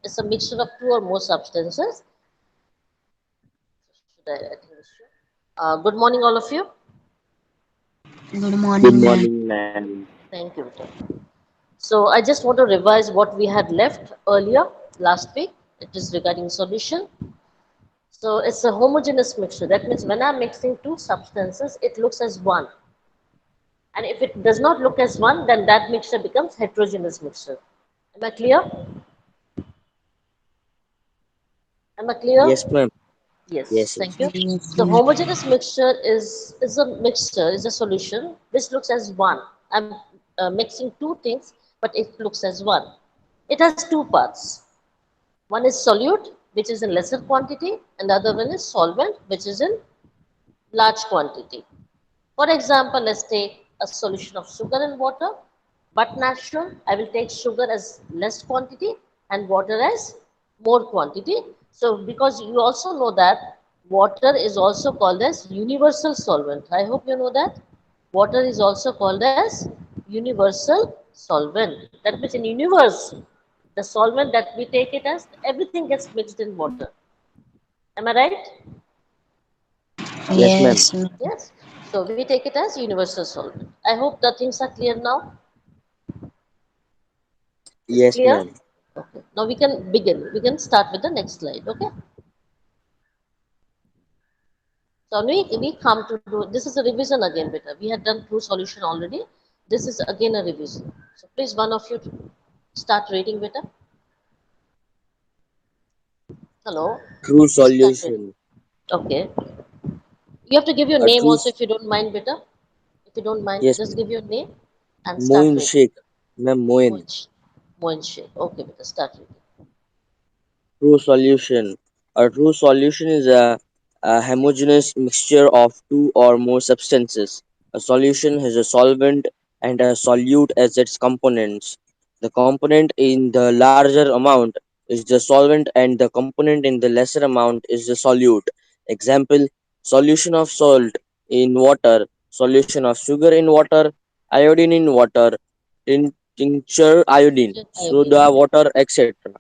is a mixture of two or more substances. I think this should. Good morning, all of you. Good Good morning, ma'am. morning, ma'am. Thank you. So I just want to revise what we had left earlier last week. It is regarding solution. So it's a homogeneous mixture. That means when I'm mixing two substances, it looks as one. And if it does not look as one, then that mixture becomes heterogeneous mixture. Am I clear? Am I clear? Yes, ma'am. Yes, Yes, thank yes. you. Yes, So ma'am. homogeneous mixture is a mixture, is a solution which looks as one. I'm mixing two things, but it looks as one. It has two parts. One is solute, which is in lesser quantity, and the other one is solvent, which is in large quantity. For example, let's take a solution of sugar and water, but natural. I will take sugar as less quantity and water as more quantity. So, because you also know that water is also called as universal solvent. I hope you know that. Water is also called as universal solvent. That means in universe, the solvent that we take it as, everything gets mixed in water. Am I right? Yes, ma'am. Yes, ma'am. Yes. So we take it as universal solvent. I hope the things are clear now. Is it Yes, clear? ma'am. Okay. Now we can begin. We can start with the next slide. Okay. So we come to do, this is a revision again, beta. We had done true solution already. This is again a revision. So please, one of you start reading, beta. Hello. True Please start reading. solution. Okay. You have to give your A name true. also if you don't mind, beta. If you don't mind, Yes, just ma'am. give your name and start Moin reading. Sheikh. Ma'am, Moin. Moin. Moin Sheikh. Okay, beta. Start reading. True solution. A true solution is a homogeneous mixture of two or more substances. A solution has a solvent and a solute as its components. The component in the larger amount is the solvent, and the component in the lesser amount is the solute. Example: solution of salt in water, solution of sugar in water, iodine in water, tincture iodine, Teacher iodine. soda water, etc.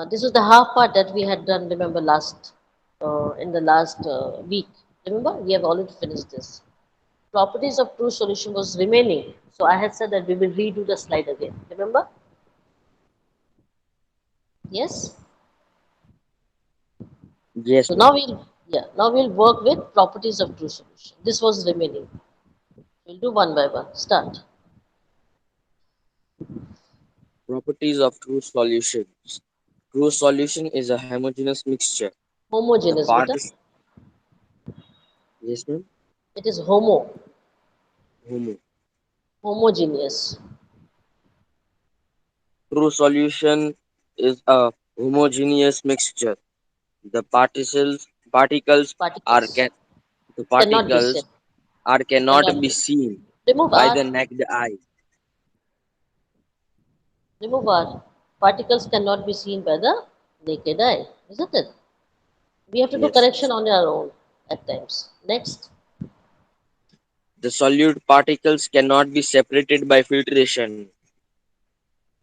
This was the half part that we had done, remember, last in the last week. Remember, we have already finished this. Properties of true solution was remaining. So I had said that we will redo the slide again. Remember? Yes? Yes, So now ma'am. we'll work with properties of true solution. This was remaining. We'll do one by one. Start. Properties of true solutions. True solution is a homogeneous mixture. The Homogeneous, part beta. is yes, ma'am. It is homo. Homo. Homogeneous. True solution is a homogeneous mixture. The are Particles can the cannot be seen. particles are cannot Cannot be be. seen Remove by the R. naked eye. Remove R. Particles cannot be seen by the naked eye, isn't it? We have to do Yes. correction on our own at times. Next, The solute particles cannot be separated by filtration.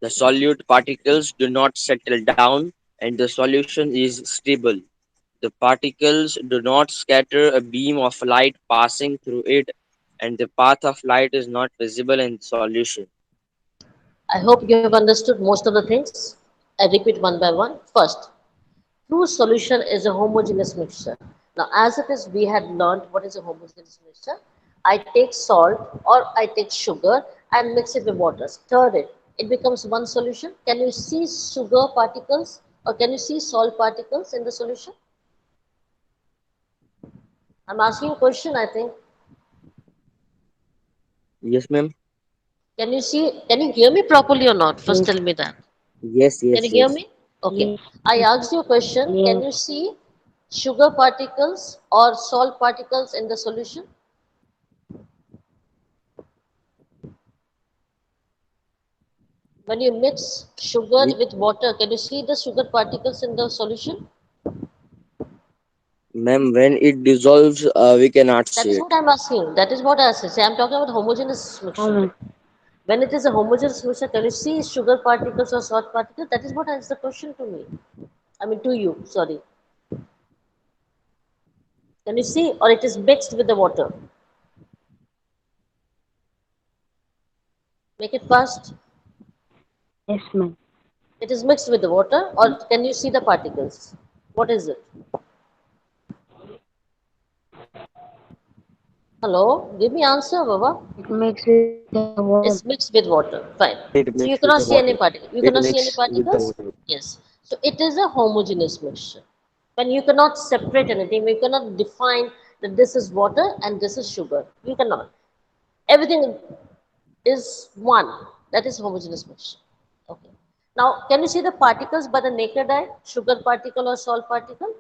The solute particles do not settle down and the solution is stable. The particles do not scatter a beam of light passing through it, and the path of light is not visible in solution. I hope you have understood most of the things. I repeat one by one. First, true solution is a homogeneous mixture. Now, as it is, we had learned what is a homogeneous mixture. I take salt or I take sugar and mix it with water, stir it. It becomes one solution. Can you see sugar particles or can you see salt particles in the solution? I'm asking a question, I think. Yes, ma'am. Can you hear me properly or not? First Yes, tell me that. Yes, Can you yes, hear yes. me? Okay. yes, I asked you a question. Can you yes. see sugar particles or salt particles in the solution? When you mix sugar We, with water, can you see the sugar particles in the solution? ma'am, when it dissolves, we cannot That see is it. what I'm asking. That is what I say. I'm talking about homogeneous mixture. Homo- When it is a homogeneous mixture, can you see sugar particles or salt particles? That is what is the question to me. I mean to you, sorry. Can you see? Or it is mixed with the water? Make it fast. Yes, ma'am. It is mixed with the water, or can you see the particles? What is it? Hello? Give me answer, Baba. It makes with the water. It's mixed with water. Fine. It So you mixed with cannot the see any water. particle. You It cannot see any mixed with the particles? water. Yes. So it is a homogeneous mixture. When you cannot separate anything, you cannot define that this is water and this is sugar. You cannot. Everything is one. That is homogeneous mixture. Okay. Now, can you see the particles by the naked eye? Sugar particle or salt particle?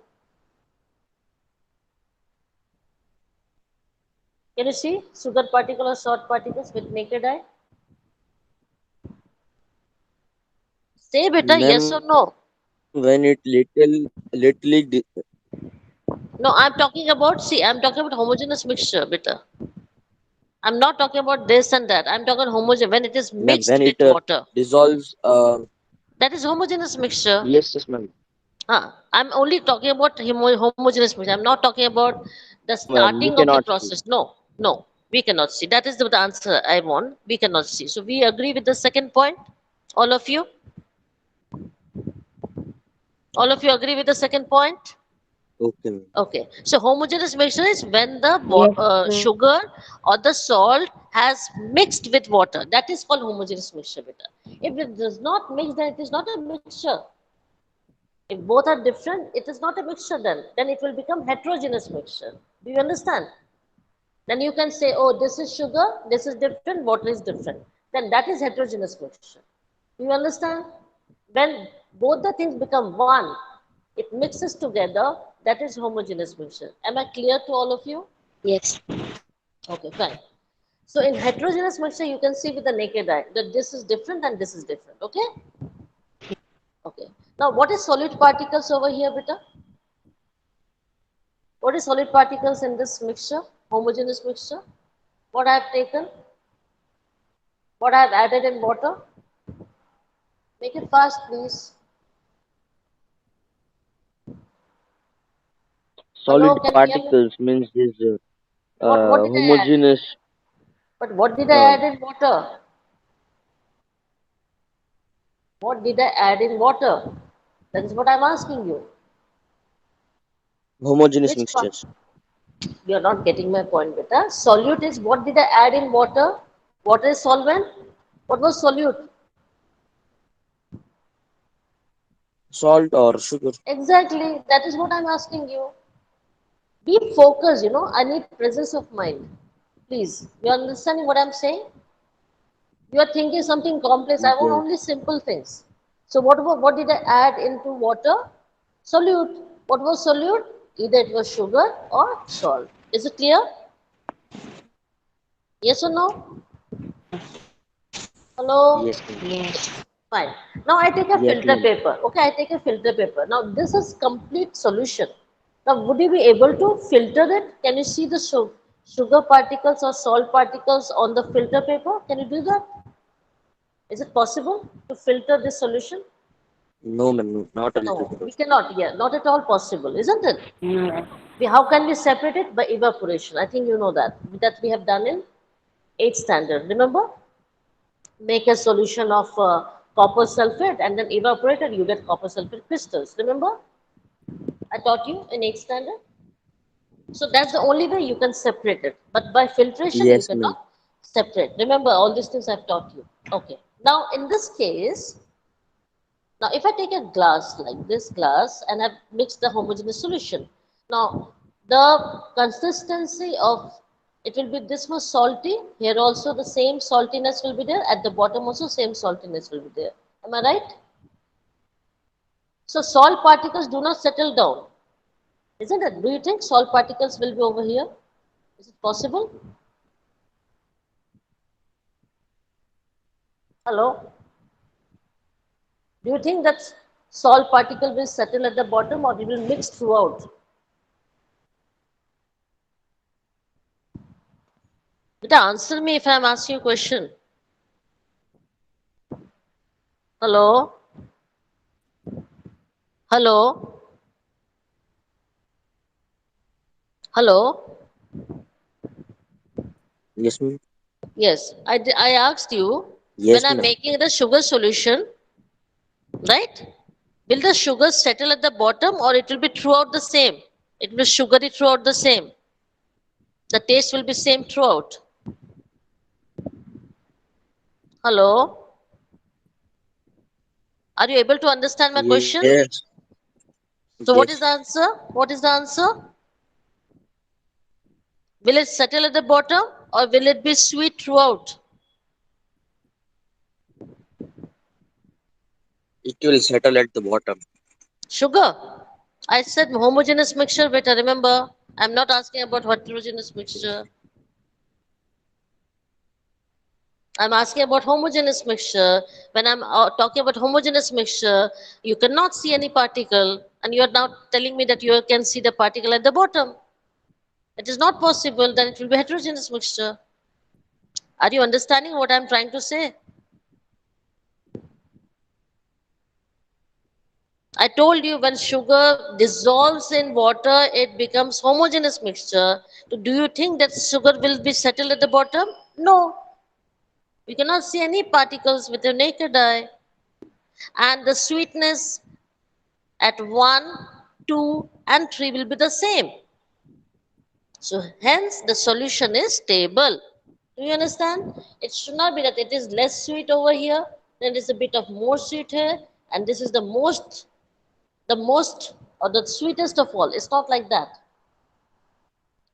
Can you see sugar particle or salt particles with naked eye? Say beta, yes or Ma'am, no? when it little No, I'm talking about, see, I'm talking about homogeneous mixture, beta. I'm not talking about this and that. I'm talking homogeneous when it is ma'am, mixed when it with water. dissolves, That is homogeneous mixture. yes, ma'am. I'm only talking about homogeneous mixture. I'm not talking about the No, ma'am, we starting of the cannot see. process. No, no, we cannot see. That is the answer I want. We cannot see. So we agree with the second point. All of you. All of you agree with the second point. Okay, ma'am. Okay, so homogeneous mixture is when the Yes, ma'am. sugar or the salt has mixed with water. That is called homogeneous mixture, beta. If it does not mix, then it is not a mixture. If both are different, it is not a mixture then. Then it will become heterogeneous mixture. Do you understand? Then you can say, oh, this is sugar, this is different, water is different. Then that is heterogeneous mixture. Do you understand? When both the things become one, it mixes together, that is homogeneous mixture. Am I clear to all of you? Yes. Okay, fine. So in heterogeneous mixture, you can see with the naked eye that this is different and this is different. Okay? Okay. Now, what is solid particles over here, beta? What is solid particles in this mixture, homogeneous mixture? What I have taken, what I have added in water? Make it fast, please. Hello, Solid can you hear me? particles means this What did I add? homogeneous. But what did I Uh, add in water? What did I add in water? That is what I'm asking you. homogeneous Which part? mixtures. You're not getting my point, beta. Solute is what did I add in water? Water is solvent. What was solute? Salt or sugar. Exactly. That is what I'm asking you. Be focused, I need presence of mind. Please. You understanding what I'm saying? You are thinking something complex. I want Yes. only simple things. So what did I add into water? Solute. What was solute? Either it was sugar or salt. Is it clear? Yes or no? Hello? Yes, ma'am. Yes. Fine. Now I take a Yes, filter ma'am. paper. Okay, I take a filter paper. Now this is complete solution. Now would you be able to filter it? Can you see the sugar particles or salt particles on the filter paper? Can you do that? Is it possible to filter this solution? No, ma'am. Not a little No, bit we also. cannot. Yeah, not at all possible, isn't it? No. How can we separate it? By evaporation. I think you know that. That we have done in 8th standard. Remember? Make a solution of copper sulfate and then evaporate it, you get copper sulfate crystals. Remember? I taught you in 8th standard. So that's the only way you can separate it. But by filtration, you Yes, ma'am. cannot separate. Remember, all these things I've taught you. Okay. Now, in this case, now if I take a glass like this glass and I've mixed the homogeneous solution. Now, the consistency of it will be this much salty. Here also the same saltiness will be there. At the bottom also same saltiness will be there. Am I right? So salt particles do not settle down. Isn't it? Do you think salt particles will be over here? Is it possible? Hello? Do you think that salt particle will settle at the bottom or it will mix throughout? But answer me if I'm asking you a question. Hello? Hello? Hello? Yes, ma'am. Yes, I asked you, when Yes, I'm ma'am. making the sugar solution, right? Will the sugar settle at the bottom or it will be throughout the same? It will be sugary throughout the same. The taste will be same throughout. Hello? Are you able to understand my question? Yes. So what is Yes. the answer? What is the answer? Will it settle at the bottom or will it be sweet throughout? It will settle at the bottom. Sugar. I said homogeneous mixture better. Remember, I'm not asking about heterogeneous mixture. I'm asking about homogeneous mixture. When I'm talking about homogeneous mixture, you cannot see any particle, and you are now telling me that you can see the particle at the bottom. It is not possible, then it will be heterogeneous mixture. Are you understanding what I'm trying to say? I told you when sugar dissolves in water, it becomes homogeneous mixture. So do you think that sugar will be settled at the bottom? No. You cannot see any particles with your naked eye. And the sweetness at 1, 2, and 3 will be the same. So hence the solution is stable. Do you understand? It should not be that it is less sweet over here, then it is a bit of more sweet here, and this is the most or the sweetest of all. It's not like that.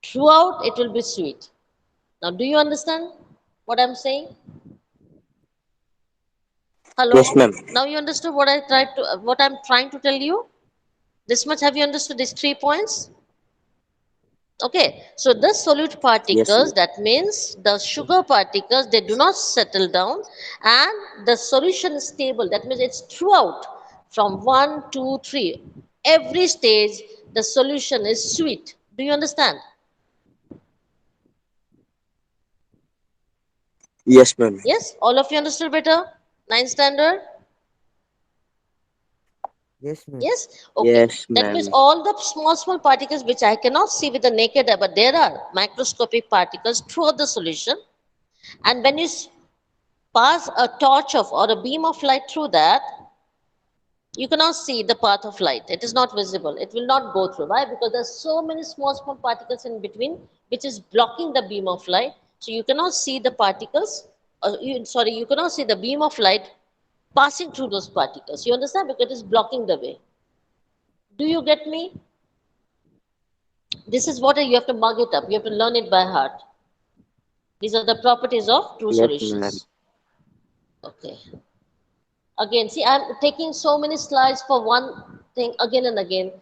Throughout it will be sweet. Now do you understand what I'm saying? Yes, Hello? ma'am. Now you understood what I'm trying to tell you? This much have you understood these 3 points? Okay, so the solute Yes, particles, ma'am. that means the sugar particles, they do not settle down and the solution is stable. That means it's throughout from 1, 2, 3. Every stage, the solution is sweet. Do you understand? Yes, ma'am. Yes, all of you understood better? Ninth standard? Yes, ma'am. Yes? Okay. Yes, That means ma'am. all the small, small particles which I cannot see with the naked eye, but there are microscopic particles throughout the solution. And when you pass a torch of or a beam of light through that, you cannot see the path of light. It is not visible. It will not go through. Why? Because there's so many small, small particles in between, which is blocking the beam of light. So you cannot see the particles, you cannot see the beam of light passing through those particles. You understand? Because it is blocking the way. Do you get me? This is what you have to mug it up. You have to learn it by heart. These are the properties of true Yes, ma'am. solutions. Okay. Again, see, I'm taking so many slides for one thing again and again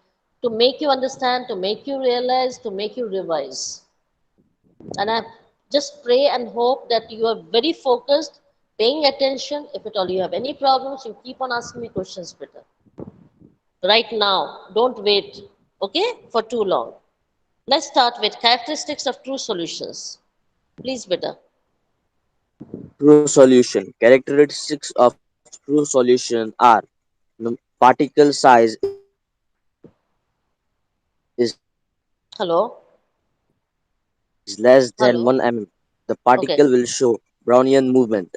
to make you understand, to make you realize, to make you revise. And I just pray and hope that you are very focused, paying attention. If at all you have any problems, you keep on asking me questions, Peter. Right now, don't wait, okay, for too long. Let's start with characteristics of true solutions. Please, Beta. True solution. Characteristics of true solution are particle size is less than 1 mm. The particle will show Brownian Hello? movement.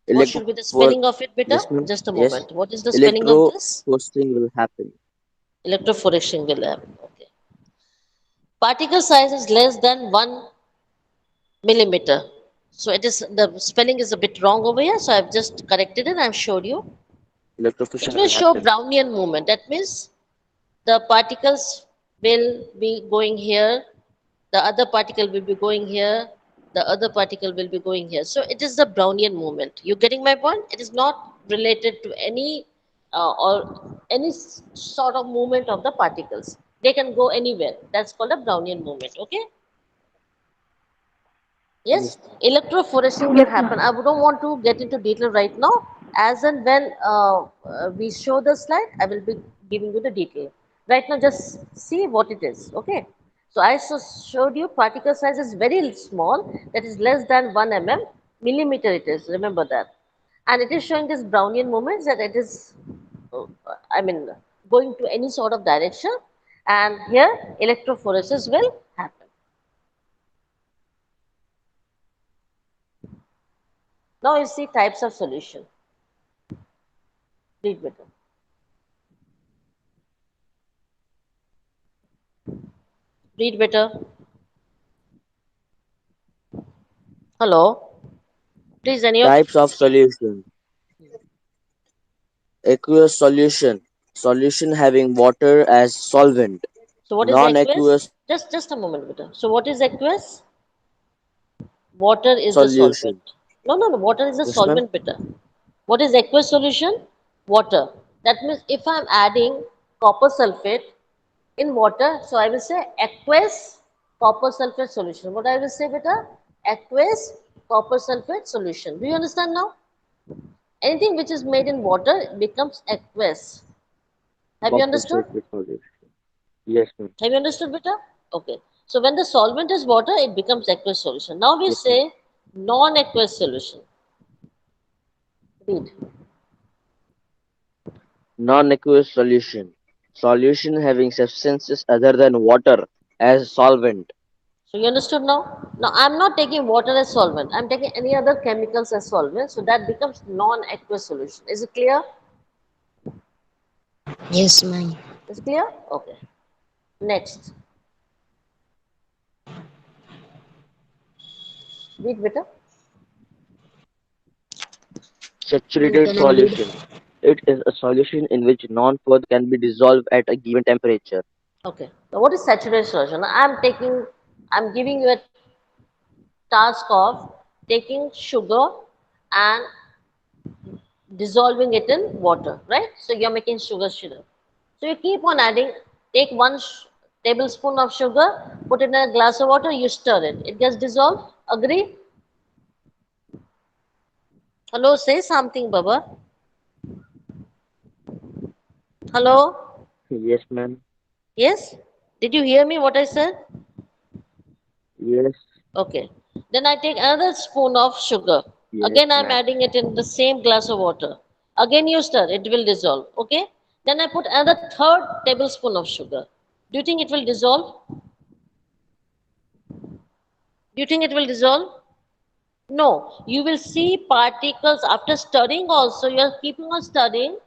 Hello? Okay. Electrophore What yes, should be ma'am. the spelling of it, Yes. Beta? Just a moment. What is the spelling of this? Electroforcing will happen. Electrophoresis will happen. Okay. Particle size is less than 1 millimeter. So it is the spelling is a bit wrong over here. So I've just corrected it. I've showed you. It Electrofusion will will show happen. Brownian movement. That means the particles will be going here, the other particle will be going here, the other particle will be going here. So it is the Brownian movement. You getting my point? It is not related to any or any sort of movement of the particles. They can go anywhere. That's called a Brownian movement. Okay. Yes, Yes. electrophoresis will Yes, happen. ma'am. I don't want to get into detail right now. As and when we show the slide, I will be giving you the detail. Right now, just see what it is. Okay. So I showed you particle size is very small. That is less than 1 millimeter. It is. Remember that. and it is showing this Brownian movements that it is, uh, I mean, going to any sort of direction, and here electrophoresis will happen. Now you see types of solution. Read better. Read better. Hello. Please, any of. Types of solution. Aqueous solution. Solution having water as solvent. So what is aqueous? Non-aqueous Just a moment, better. So what is aqueous? Water is the solvent. solution. No, no, no. Water is the Yes, ma'am. solvent, better. What is aqueous solution? Water. That means if I'm adding copper sulfate in water, so I will say aqueous copper sulfate solution. What I will say, beta? Aqueous copper sulfate solution. Do you understand now? Anything which is made in water becomes aqueous. Have you Copper understood? sulfate solution. Yes, ma'am. Have you understood, beta? Okay. So when the solvent is water, it becomes aqueous solution. Now we Yes, ma'am. say non-aqueous solution. Read. Non-aqueous solution. Solution having substances other than water as solvent. So you understood now? Now I'm not taking water as solvent. I'm taking any other chemicals as solvent. So that becomes non-aqueous solution. Is it clear? Yes, ma'am. Is it clear? Okay. Next. Read better. You Saturated can read. solution. It is a solution in which non-further can be dissolved at a given temperature. Okay. Now what is saturated solution? I'm giving you a task of taking sugar and dissolving it in water, right? So you're making sugar syrup. So you keep on adding, take one tablespoon of sugar, put it in a glass of water, you stir it. It gets dissolved. Agree? Hello, say something, Baba. Hello? Yes, ma'am. Yes? Did you hear me what I said? Yes. Okay. Then I take another spoon of sugar. Yes, Again, I'm ma'am. adding it in the same glass of water. Again, you stir, it will dissolve. Okay? Then I put another third tablespoon of sugar. Do you think it will dissolve? Do you think it will dissolve? No. You will see particles after stirring also. You are keeping on stirring.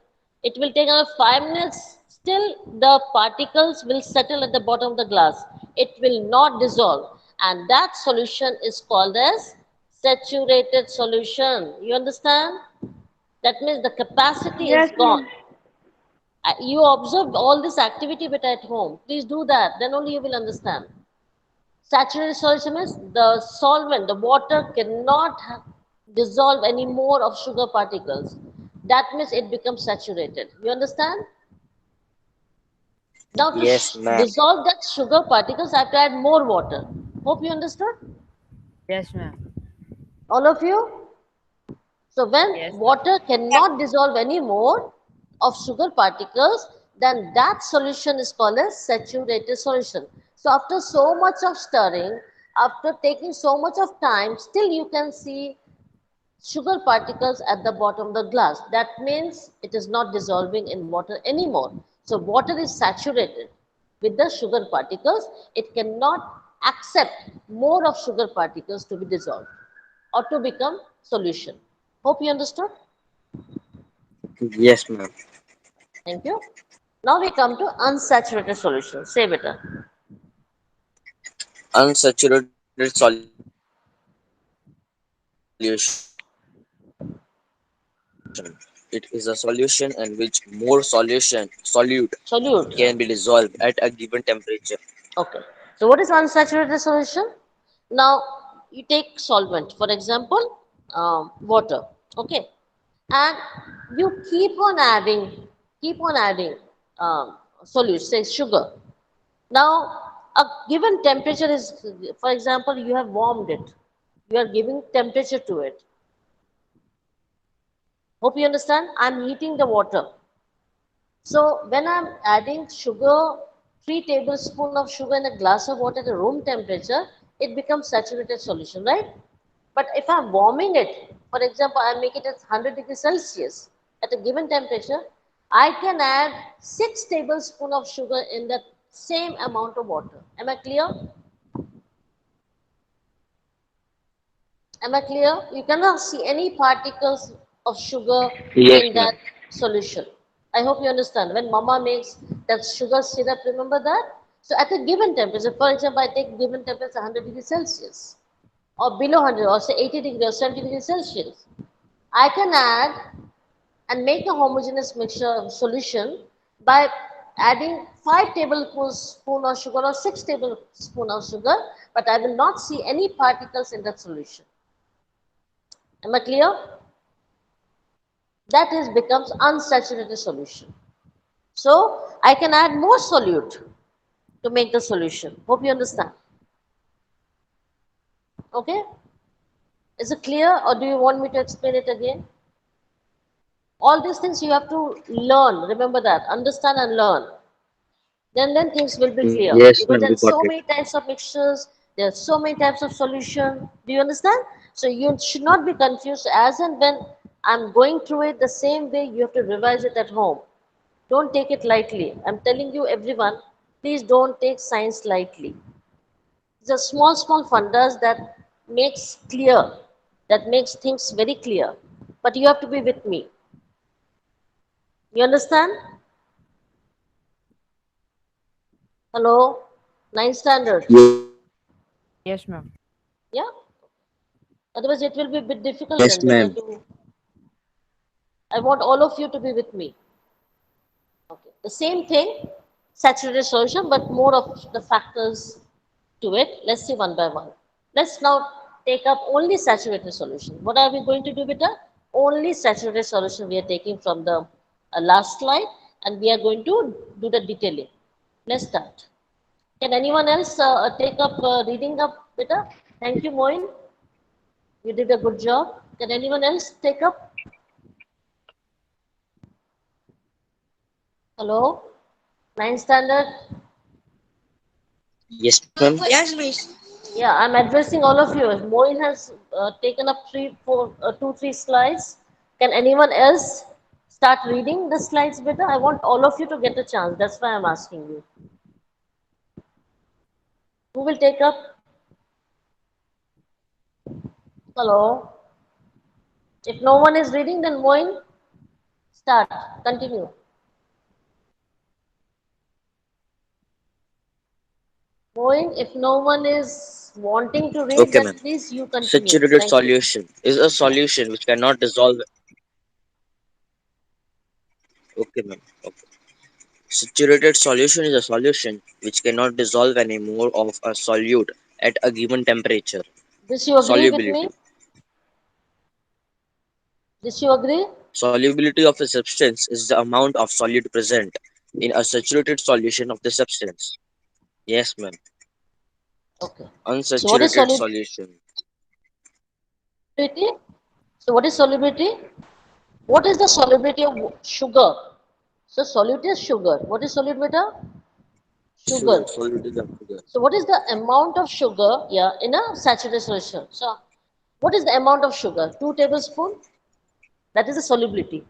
It will take another 5 minutes. Still, the particles will settle at the bottom of the glass. It will not dissolve. And that solution is called as saturated solution. You understand? That means the capacity is Yes, gone. ma'am. You observed all this activity but at home. Please do that. Then only you will understand. Saturated solution means the solvent, the water cannot dissolve any more of sugar particles. That means it becomes saturated. You understand? Now to Yes, ma'am. dissolve that sugar particles, I have to add more water. Hope you understood? Yes, ma'am. All of you? So when Yes, ma'am. water cannot dissolve any more of sugar particles, then that solution is called as saturated solution. So after so much of stirring, after taking so much of time, still you can see sugar particles at the bottom of the glass. That means it is not dissolving in water anymore. So water is saturated with the sugar particles. It cannot accept more of sugar particles to be dissolved or to become solution. Hope you understood. Yes, ma'am. Thank you. Now we come to unsaturated solution. Say better. Unsaturated solution. It is a solution in which more solute can be Solute. dissolved at a given temperature. Okay. So what is unsaturated solution? Now you take solvent, for example, water. Okay, and you keep on adding solute, say sugar. Now a given temperature is, for example, you have warmed it. You are giving temperature to it. Hope you understand. I'm heating the water. So when I'm adding sugar, 3 tablespoons of sugar in a glass of water at a room temperature, it becomes saturated solution, right? But if I'm warming it, For example, I make it at 100 degrees Celsius. At a given temperature, I can add 6 tablespoons of sugar in that same amount of water. Am I clear? Am I clear? You cannot see any particles of sugar Yes, in ma'am. that solution. I hope you understand. When mama makes that sugar syrup, remember that? So at a given temperature, for example, I take given temperature 100 degrees Celsius or below 100 or say 80 degrees or 70 degrees Celsius. I can add and make a homogeneous mixture solution by adding 5 tablespoons of sugar or 6 tablespoons of sugar, but I will not see any particles in that solution. Am I clear? That is becomes unsaturated solution. So I can add more solute to make the solution. Hope you understand. Okay? Is it clear or do you want me to explain it again? All these things you have to learn. Remember that. Understand and learn. Then things will be clear. Yes, Because ma'am. there We are got so it. many types of mixtures, there are so many types of solution. Do you understand? So you should not be confused as and when I'm going through it the same way you have to revise it at home. Don't take it lightly. I'm telling you everyone, please don't take science lightly. It's a small fundas that makes clear, that makes things very clear. But you have to be with me. You understand? Hello? Ninth standard. Yes, ma'am. Yeah? Otherwise, it will be a bit difficult Yes, then. Then ma'am. I want all of you to be with me. Okay. The same thing, saturated solution, but more of the factors to it. Let's see one by one. Let's now take up only saturated solution. What are we going to do with the only saturated solution we are taking from the last slide, and we are going to do the detailing. Let's start. Can anyone else take up reading up, Beta? Thank you, Moin. You did a good job. Can anyone else take up? Hello? Ninth standard? Yes, ma'am. Yeah, I'm addressing all of you. Moin has taken up two, three slides. Can anyone else start reading the slides better? I want all of you to get a chance. That's why I'm asking you. Who will take up? Hello? If no one is reading, then Moin, start. Continue. Moin, if no one is wanting to read, Okay, then ma'am. please you continue. Saturated Thank you. solution is a Yeah. solution which cannot dissolve. Okay, ma'am. Okay. Saturated solution is a solution which cannot dissolve any more of a solute at a given temperature. This you agree with me? Solubility. This you agree? Solubility of a substance is the amount of solute present in a saturated solution of the substance. Yes, ma'am. Okay. So what is Unsaturated solubility? solution. So what is solubility? What is the solubility of sugar? So solute is sugar. What is solute beta? Sugar. Sugar. Solute is a sugar. So what is the amount of sugar, yeah, in a saturated solution? So what is the amount of sugar? 2 tablespoon. That is the solubility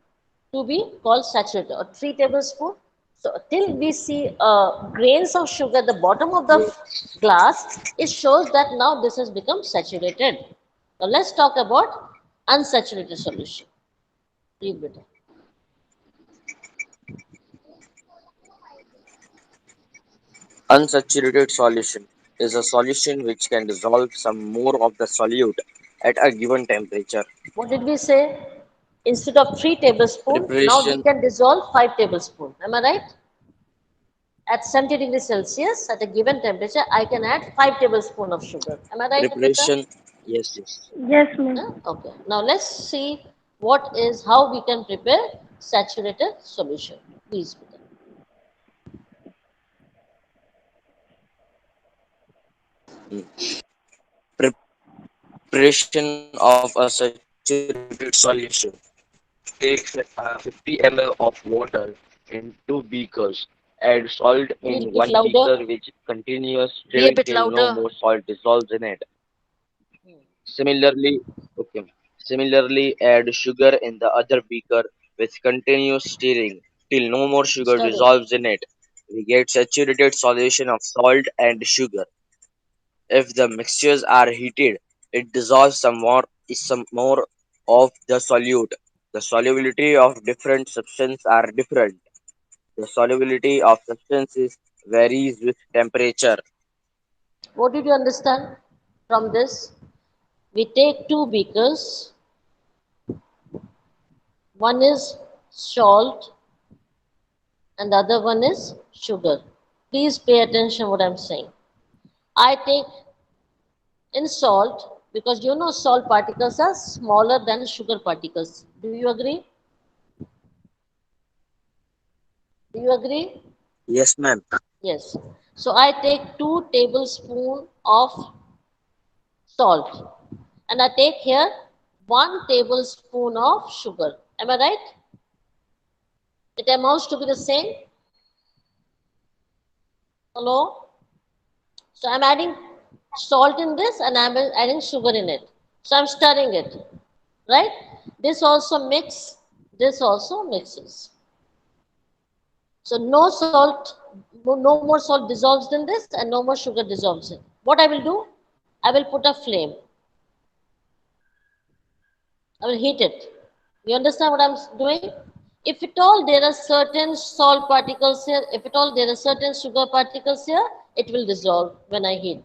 to be called saturated, or 3 tablespoon. So till we see grains of sugar at the bottom of the glass, it shows that now this has become saturated. Now let's talk about unsaturated solution. Read beta. Unsaturated solution is a solution which can dissolve some more of the solute at a given temperature. What did we say? Instead of 3 tablespoon, now we Preparation. can dissolve 5 tablespoon. Am I right? At 70 degrees Celsius, at a given temperature, I can add 5 tablespoon of sugar. Am I right, Beta? Preparation. Yes, yes. Yes, ma'am. Yeah? Okay. Now let's see how we can prepare saturated solution. Please, Beta. Preparation of a saturated solution. Take 50 ml of water in 2 beakers. Add salt in Please one speak louder. beaker which continuous Be a stirring bit till no louder. more salt dissolves in it. Similarly, okay. Similarly, add sugar in the other beaker with continuous stirring till no more sugar Stirring. dissolves in it. We get saturated solution of salt and sugar. If the mixtures are heated, it dissolves some more of the solute. The solubility of different substances are different. The solubility of substances varies with temperature. What did you understand from this? We take two beakers. One is salt and the other one is sugar. Please pay attention what I'm saying. I take in salt because you know salt particles are smaller than sugar particles. Do you agree? Do you agree? Yes, ma'am. Yes. So I take 2 tablespoons of salt and I take here 1 tablespoon of sugar. Am I right? It amounts to be the same. Hello? So I'm adding salt in this and I'm adding sugar in it. So I'm stirring it. Right? This also this also mixes. So no salt, no more salt dissolves in this and no more sugar dissolves in. What I will do? I will put a flame. I will heat it. You understand what I'm doing? If at all there are certain salt particles here, if at all there are certain sugar particles here, it will dissolve when I heat.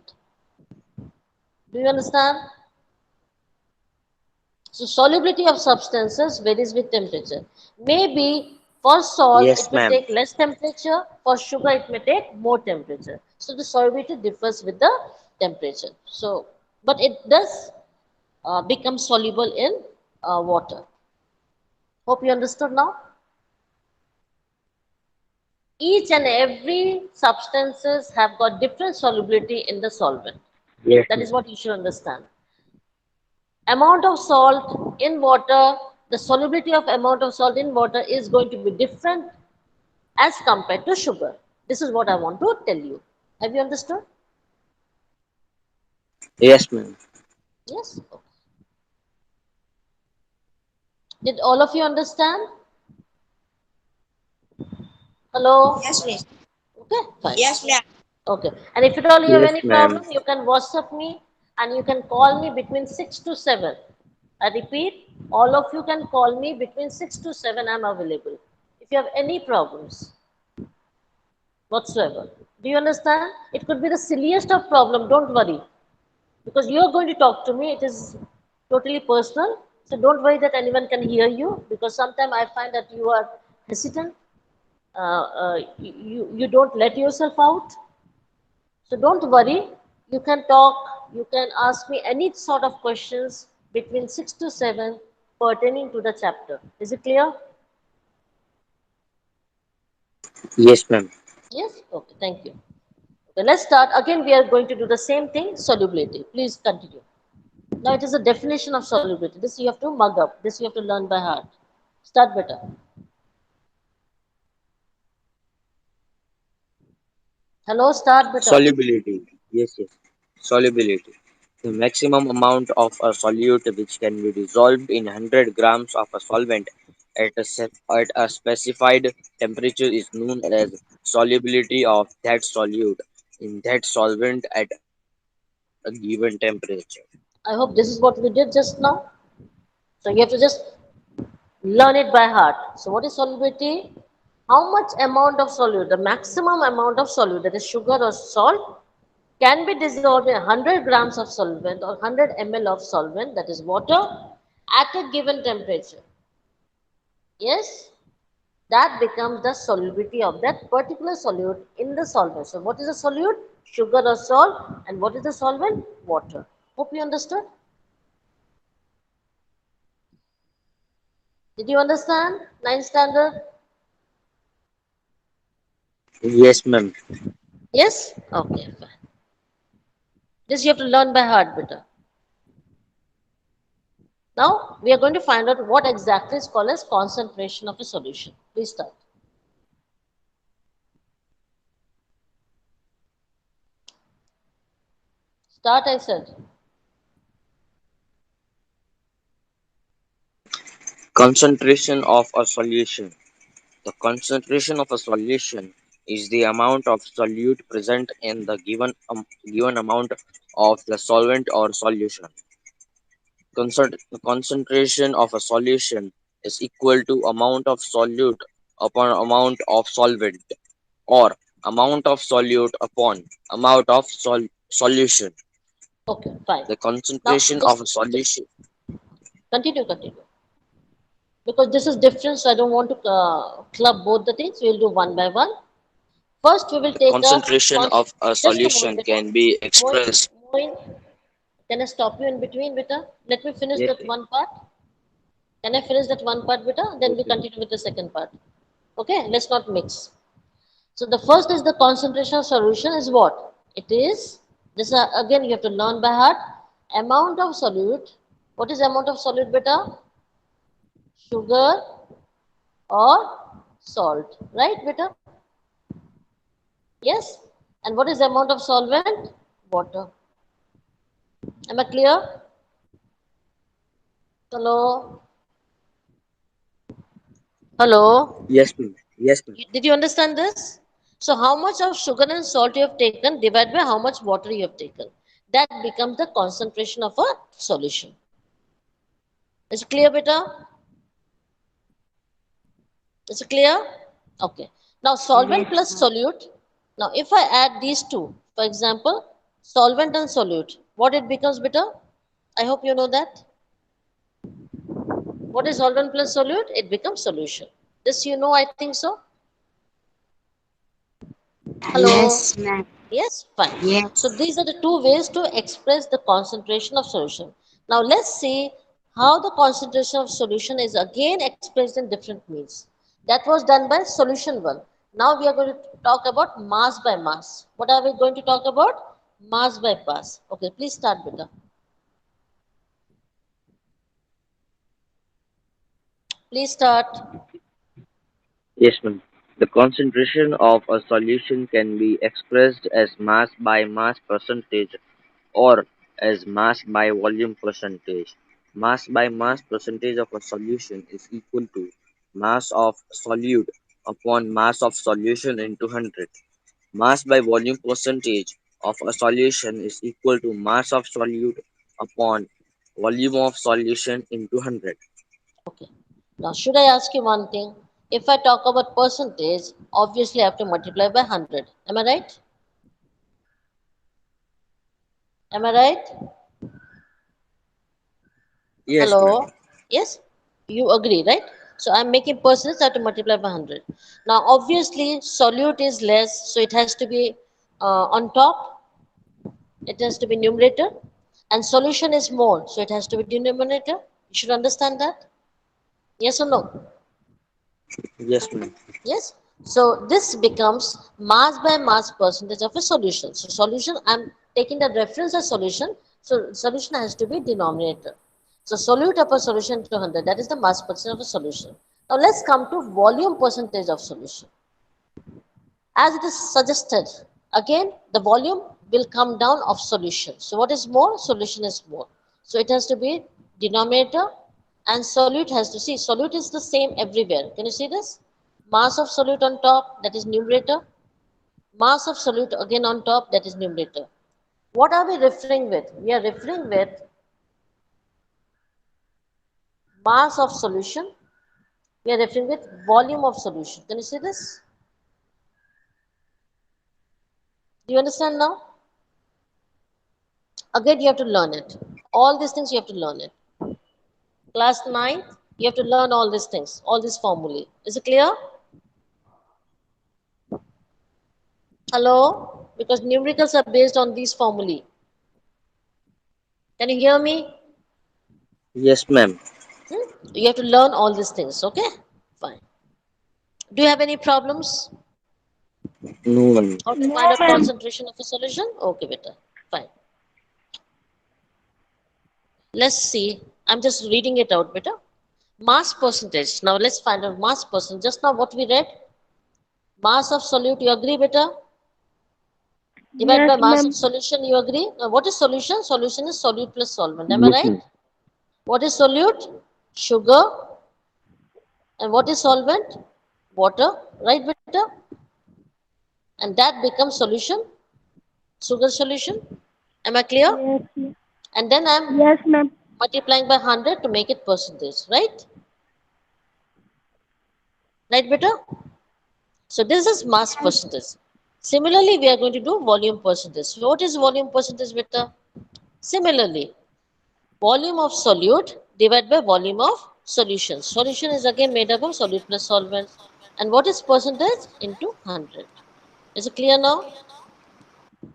Do you understand? So solubility of substances varies with temperature. Maybe for salt Yes, it will ma'am. take less temperature, for sugar it may take more temperature. So the solubility differs with the temperature. So, but it does become soluble in water. Hope you understood now. Each and every substances have got different solubility in the solvent. Yes, That ma'am. is what you should understand. Amount of salt in water, the solubility of amount of salt in water is going to be different as compared to sugar. This is what I want to tell you. Have you understood? Yes, ma'am. Yes. Did all of you understand? Hello? Yes, miss. Okay, fine. Yes, ma'am. Okay. And if at all you have Yes, any ma'am. problem, you can WhatsApp me and you can call me between 6 to 7. I repeat, all of you can call me between 6 to 7. I'm available. If you have any problems whatsoever. Do you understand? It could be the silliest of problem. Don't worry. Because you are going to talk to me. It is totally personal. So don't worry that anyone can hear you. Because sometimes I find that you are hesitant. You don't let yourself out. So don't worry, you can talk, you can ask me any sort of questions between 6 to 7 pertaining to the chapter. Is it clear? Yes, ma'am. Yes? Okay, thank you. Okay, let's start. Again, we are going to do the same thing, solubility. Please continue. Now it is a definition of solubility. This you have to mug up. This you have to learn by heart. Start better. Hello, start better. Solubility. Yes, yes. Solubility. The maximum amount of a solute which can be dissolved in 100 grams of a solvent at a specified temperature is known as solubility of that solute in that solvent at a given temperature. I hope this is what we did just now. So you have to just learn it by heart. So what is solubility? How much amount of solute, the maximum amount of solute, that is sugar or salt, can be dissolved in 100 grams of solvent or 100 ml of solvent, that is water, at a given temperature. Yes, that becomes the solubility of that particular solute in the solvent. So what is a solute? Sugar or salt. And what is the solvent? Water. Hope you understood. Did you understand? Ninth standard? Yes, ma'am. Yes? Okay, fine. This you have to learn by heart, better. Now, we are going to find out what exactly is called as concentration of a solution. Please start. Start, I said. Concentration of a solution. The concentration of a solution is the amount of solute present in the given amount of the solvent or solution. The concentration of a solution is equal to amount of solute upon amount of solvent, or amount of solute upon amount of solution. Okay, fine. The Now, concentration of just a solution. continue. Because this is different, so I don't want to club both the things. We'll do one by one. First, we will The take up concentration of a just a moment, solution beta. can be Moin, expressed. Moin, can I stop you in between, beta? Let me finish Yes, that one part. Can I finish that one part, beta? Then we okay. continue with the second part. Okay, let's not mix. So the first is the concentration of solution is what? It is, this again you have to learn by heart. Amount of solute. What is amount of solute, beta? Sugar or salt, right, beta? Yes. And what is the amount of solvent? Water. Am I clear? Hello? Hello? Yes, ma'am. Yes, ma'am. Did you understand this? So how much of sugar and salt you have taken divided by how much water you have taken. That becomes the concentration of a solution. Is it clear, beta? Is it clear? Okay. Now solvent Yes, plus ma'am. solute. Now if I add these two, for example, solvent and solute, what it becomes, beta? I hope you know that. What is solvent plus solute? It becomes solution. This you know, I think so. Hello. Yes, ma'am. Yes, fine. So Yes. these are the two ways to express the concentration of solution. Now let's see how the concentration of solution is again expressed in different means. That was done by solution one. Now we are going to talk about mass by mass. What are we going to talk about? Mass by mass. Okay, please start, Beta. Please start. Yes, ma'am. The concentration of a solution can be expressed as mass by mass percentage or as mass by volume percentage. Mass by mass percentage of a solution is equal to mass of solute upon mass of solution into 100. Mass by volume percentage of a solution is equal to mass of solute upon volume of solution into 100. Okay. Now, should I ask you one thing? If I talk about percentage, obviously I have to multiply by 100. Am I right? Am I right? Yes, ma'am. Hello? Yes? You agree, right? So I'm making percentage, I have to multiply by 100. Now, obviously, solute is less, so it has to be on top, it has to be numerator, and solution is more, so it has to be denominator. You should understand that. Yes or no? Yes, ma'am. Yes. So this becomes mass by mass percentage of a solution. So solution, I'm taking the reference as solution. So solution has to be denominator. So solute of a solution to 100, that is the mass percentage of a solution. Now let's come to volume percentage of solution. As it is suggested, again the volume will come down of solution. So what is more? Solution is more. So it has to be denominator, and solute has to see, solute is the same everywhere. Can you see this? Mass of solute on top, that is numerator. Mass of solute again on top, that is numerator. What are we referring with? We are referring with mass of solution. We are referring with volume of solution. Can you see this? Do you understand now? Again, you have to learn it. All these things you have to learn it. Class 9, you have to learn all these things, all these formulae. Is it clear? Hello? Because numericals are based on these formulae. Can you hear me? Yes, ma'am. You have to learn all these things, okay? Fine. Do you have any problems? No, ma'am. How to find out concentration of a solution? Okay, beta. Fine. Let's see. I'm just reading it out, beta. Mass percentage. Now let's find out mass percentage. Just now what we read? Mass of solute, you agree, beta? Divided Yes, by mass of ma'am. solution, you agree? Now, what is solution? Solution is solute plus solvent. Am I Yes, right? ma'am. What is solute? Sugar And what is solvent? Water, right beta? And that becomes solution, sugar solution. Am I clear? Yes, ma'am. And then I'm Yes, ma'am. multiplying by 100 to make it percentage, right? Right beta? So this is mass percentage. Similarly, we are going to do volume percentage. So what is volume percentage beta? Similarly, volume of solute divided by volume of solution. Solution is again made up of solute plus solvent. And what is percentage? Into 100. Is it clear now?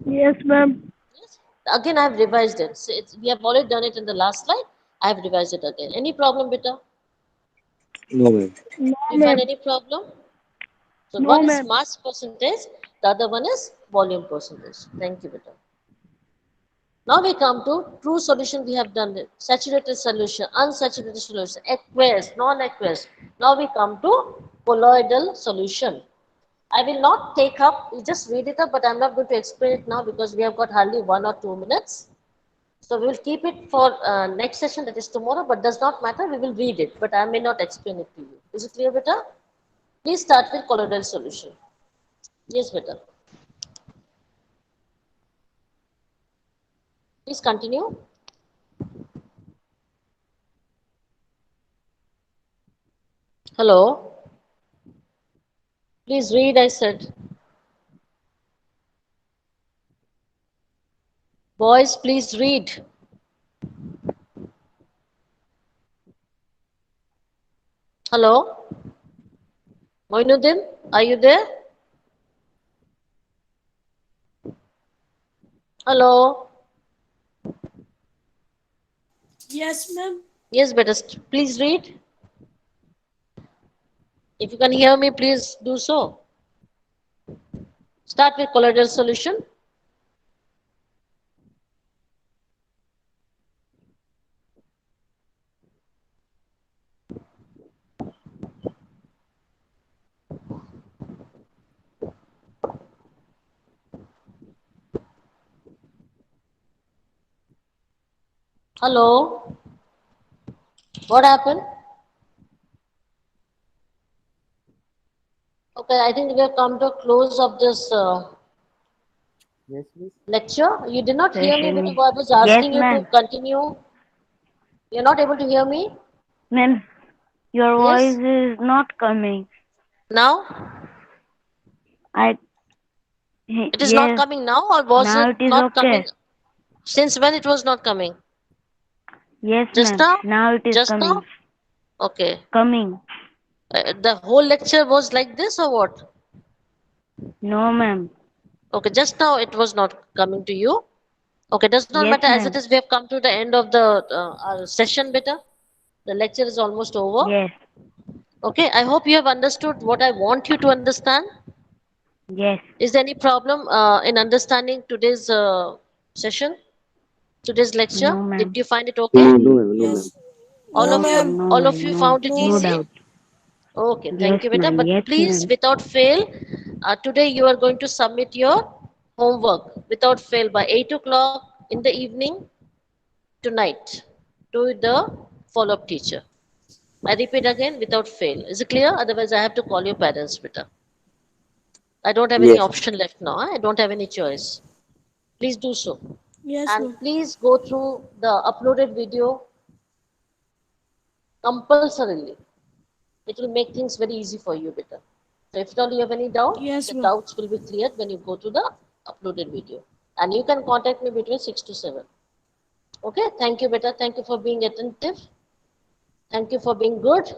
Yes, ma'am. Yes. Again, I have revised it. So we have already done it in the last slide. I have revised it again. Any problem, beta? No, ma'am. No, Do you find ma'am. any problem? So No, one is ma'am. mass percentage, the other one is volume percentage. Thank you, beta. Now we come to true solution. We have done it. Saturated solution, unsaturated solution, aqueous, non-aqueous. Now we come to colloidal solution. I will not take up, you just read it up, but I'm not going to explain it now because we have got hardly 1 or 2 minutes. So we will keep it for next session, that is tomorrow, but does not matter. We will read it, but I may not explain it to you. Is it clear, beta? Please start with colloidal solution. Yes, beta. Please continue. Hello. Please read, I said. Boys, please read. Hello. Moinuddin, are you there? Hello. Yes, ma'am. Yes, beta. Please read. If you can hear me, please do so. Start with colloidal solution. Hello. What happened? Okay, I think we have come to a close of this lecture. You did not hear me because Session. I was Yes, asking you to ma'am. continue. You're not able to hear me? Ma'am, your voice Yes. is not coming. Now? I It is not yes. coming now, or was Now it it is not coming? okay. Since when it was not coming? Yes, Just ma'am. now? Now it is Just now? coming. Okay. Coming. The whole lecture was like this or what? No, ma'am. Okay, just now it was not coming to you. Okay, does not Yes, matter. As it ma'am. is, we have come to the end of the our session, beta. The lecture is almost over. Yes. Okay, I hope you have understood what I want you to understand. Yes. Is there any problem in understanding today's session, today's lecture? No, Did ma'am. you find it No, okay? no, ma'am. No, ma'am. Yes. All No, No, of you, ma'am. ma'am. No, all of ma'am. you No. found it No No. easy? doubt. Okay, Yes, thank you, beta. ma'am. But Yes, please, ma'am. without fail, today you are going to submit your homework without fail by 8 o'clock in the evening tonight to the follow-up teacher. I repeat again, without fail. Is it clear? Otherwise, I have to call your parents, beta. I don't have any Yes. option left now. I don't have any choice. Please do so. Yes, And ma'am. please go through the uploaded video compulsorily. It will make things very easy for you, beta. So if at all you have any doubt, Yes, the ma'am. doubts will be cleared when you go to the uploaded video. And you can contact me between 6 to 7. Okay, thank you, beta. Thank you for being attentive. Thank you for being good.